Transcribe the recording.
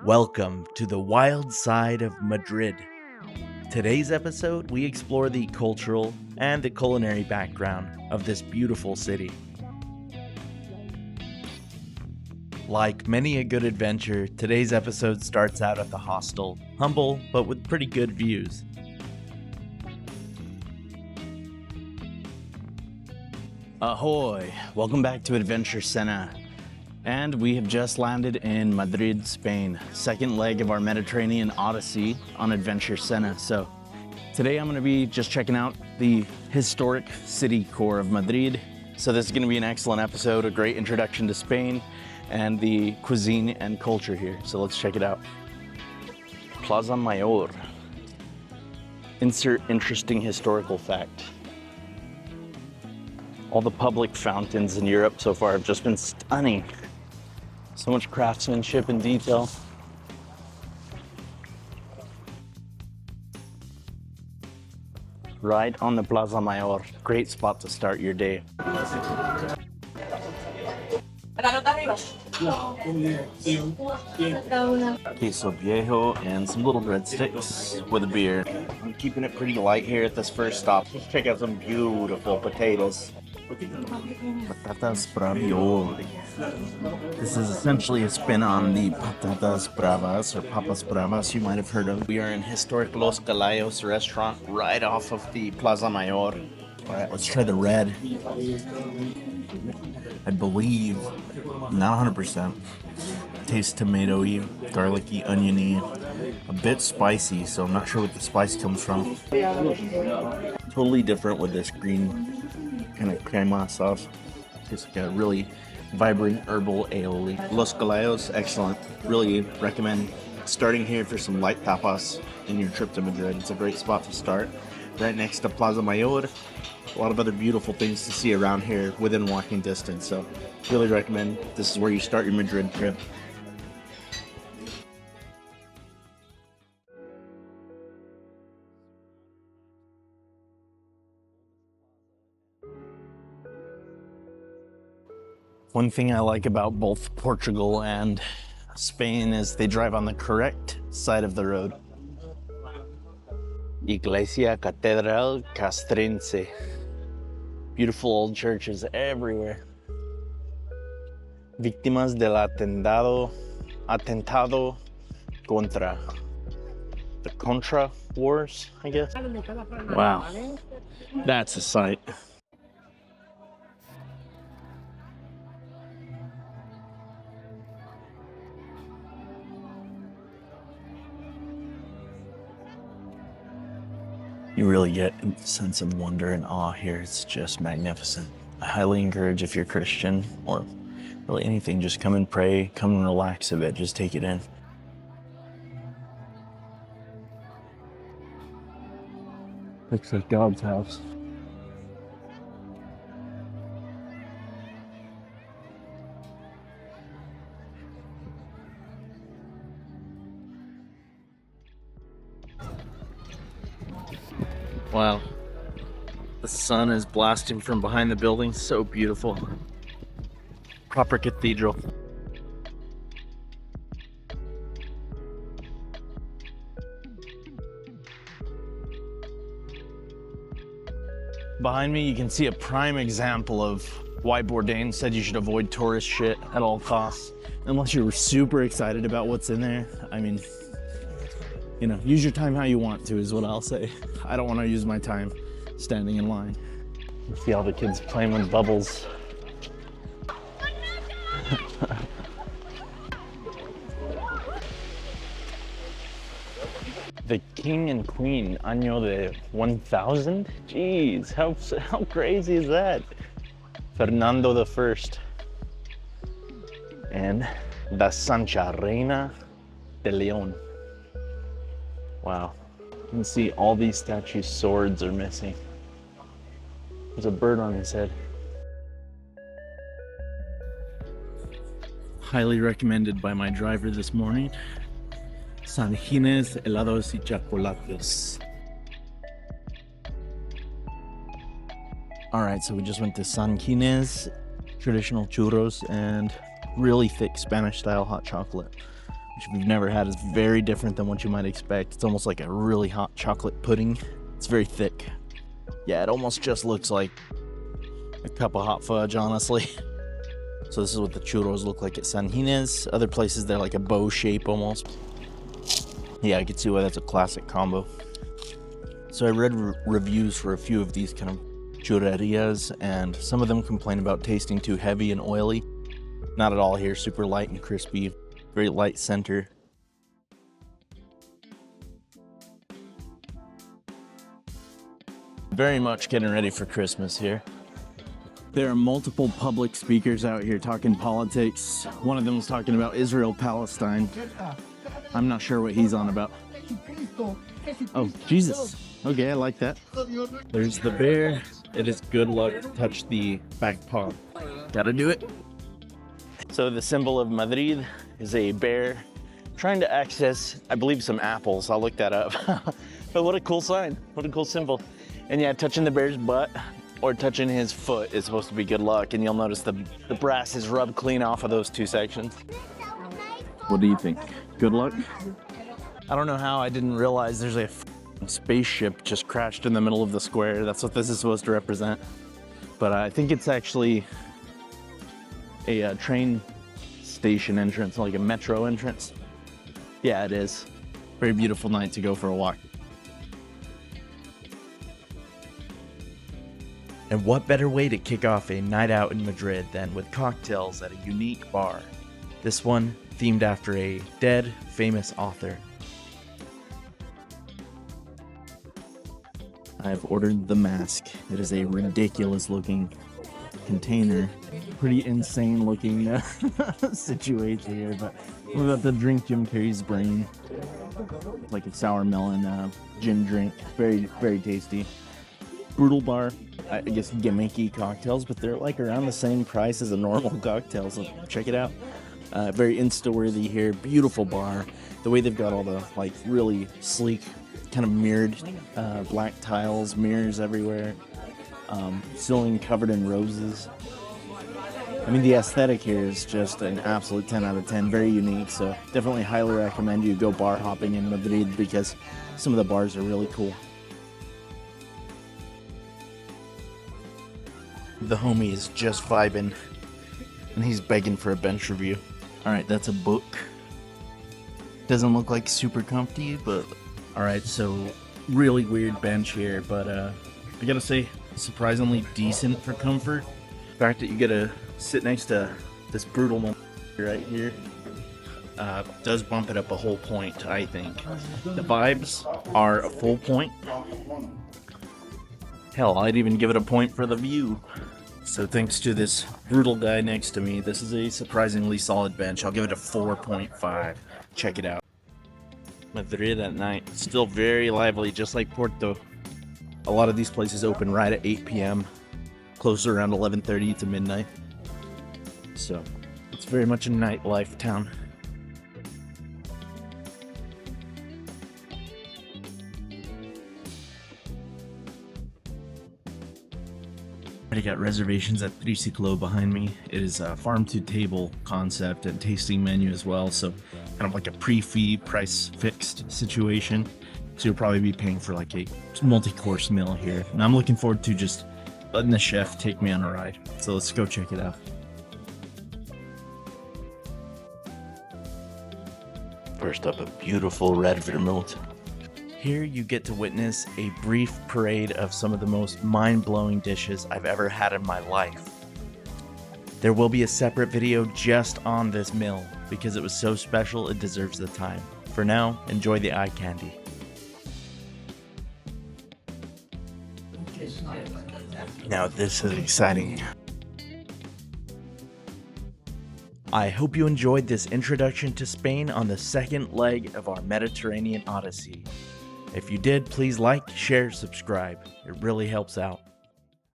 Welcome to the wild side of Madrid. Today's episode, we explore the cultural and the culinary background of this beautiful city. Like many a good adventure, today's episode starts out at the hostel, humble but with pretty good views. Ahoy! Welcome back to Adventure Sena. And we have just landed in Madrid, Spain. Second leg of our Mediterranean Odyssey on Adventure Sena. So today I'm gonna be just checking out the historic city core of Madrid. So this is gonna be an excellent episode, a great introduction to Spain and the cuisine and culture here. So let's check it out. Plaza Mayor. Insert interesting historical fact. All the public fountains in Europe so far have just been stunning. So much craftsmanship and detail. Right on the Plaza Mayor. Great spot to start your day. Queso viejo and some little breadsticks with a beer. I'm keeping it pretty light here at this first stop. Let's check out some beautiful potatoes. Patatas bravioli. This is essentially a spin on the patatas bravas or papas bravas you might have heard of. We are in historic Los Galayos restaurant right off of the Plaza Mayor. All right, let's try the red. I believe, not 100%, tastes tomatoey, garlicky, oniony, a bit spicy, so I'm not sure what the spice comes from. Totally different with this green kind of crema sauce. It's like a really vibrant herbal aioli. Los Galayos, excellent. Really recommend starting here for some light tapas in your trip to Madrid. It's a great spot to start. Right next to Plaza Mayor. A lot of other beautiful things to see around here within walking distance. So really recommend this is where you start your Madrid trip. One thing I like about both Portugal and Spain is they drive on the correct side of the road. Iglesia Cathedral Castrense. Beautiful old churches everywhere. Víctimas del atentado contra the Contra Wars, I guess. Wow, that's a sight. You really get a sense of wonder and awe here. It's just magnificent. I highly encourage, if you're Christian or really anything, just come and pray, come and relax a bit, just take it in. Looks like God's house. Wow, the sun is blasting from behind the building, so beautiful. Proper cathedral. Behind me, you can see a prime example of why Bourdain said you should avoid tourist shit at all costs. Unless you're super excited about what's in there. I mean, you know, use your time how you want to is what I'll say. I don't want to use my time standing in line. You see all the kids playing with bubbles. The king and queen, año de 1000? Jeez, how crazy is that? Fernando the First. And La Sancha Reina de León. Wow, you can see all these statues' swords are missing. There's a bird on his head. Highly recommended by my driver this morning. San Ginés helados y chocolates. All right, so we just went to San Ginés, traditional churros, and really thick Spanish-style hot chocolate. which if you've never had is very different than what you might expect. It's almost like a really hot chocolate pudding. It's very thick. Yeah, it almost just looks like a cup of hot fudge, honestly. So this is what the churros look like at San Ginés. Other places they're like a bow shape almost. Yeah, I can see why that's a classic combo. So I read reviews for a few of these kind of churrerias, and some of them complain about tasting too heavy and oily. Not at all here, super light and crispy, very light center. Very much getting ready for Christmas here. There are multiple public speakers out here talking politics. One of them was talking about Israel-Palestine. I'm not sure what he's on about. Oh, Jesus. Okay, I like that. There's the bear. It is good luck. Touch the back paw. Gotta do it. So the symbol of Madrid is a bear trying to access, I believe, some apples. I'll look that up. But what a cool sign. What a cool symbol. And yeah, touching the bear's butt or touching his foot is supposed to be good luck. And you'll notice the brass is rubbed clean off of those two sections. What do you think? Good luck? I don't know how I didn't realize there's a spaceship just crashed in the middle of the square. That's what this is supposed to represent. But I think it's actually a train station entrance, like a metro entrance. Yeah, it is. Very beautiful night to go for a walk. And what better way to kick off a night out in Madrid than with cocktails at a unique bar? This one themed after a dead, famous author. I've ordered the mask. It is a ridiculous looking container. Pretty insane looking situation here, but we're about to drink Jim Carrey's brain. Like a sour melon gin drink. Very, very tasty. Brutal bar. I guess gimmicky cocktails, but they're like around the same price as a normal cocktail, so check it out. Very insta-worthy here. Beautiful bar. The way they've got all the like really sleek, kind of mirrored black tiles, mirrors everywhere. Ceiling covered in roses. I mean, the aesthetic here is just an absolute 10 out of 10. Very unique, so definitely highly recommend you go bar hopping in Madrid because some of the bars are really cool. The homie is just vibing, and he's begging for a bench review. Alright, that's a book. Doesn't look like super comfy, but... Alright, so really weird bench here, but I gotta say, surprisingly decent for comfort. The fact that you get to sit next to this brutal moment right here does bump it up a whole point, I think. The vibes are a full point. Hell, I'd even give it a point for the view. So thanks to this brutal guy next to me, this is a surprisingly solid bench. I'll give it a 4.5. Check it out. Madrid at night, still very lively, just like Porto. A lot of these places open right at 8 p.m. Close around 11:30 to midnight. So it's very much a nightlife town. I got reservations at Triciclo behind me. It is a farm-to-table concept and tasting menu as well, so kind of like a pre-fee, price-fixed situation. So you'll probably be paying for like a multi-course meal here. And I'm looking forward to just letting the chef take me on a ride. So let's go check it out. First up, a beautiful red vermouth. Here you get to witness a brief parade of some of the most mind-blowing dishes I've ever had in my life. There will be a separate video just on this meal because it was so special it deserves the time. For now, enjoy the eye candy. Now this is exciting. I hope you enjoyed this introduction to Spain on the second leg of our Mediterranean Odyssey. If you did, please like, share, subscribe. It really helps out.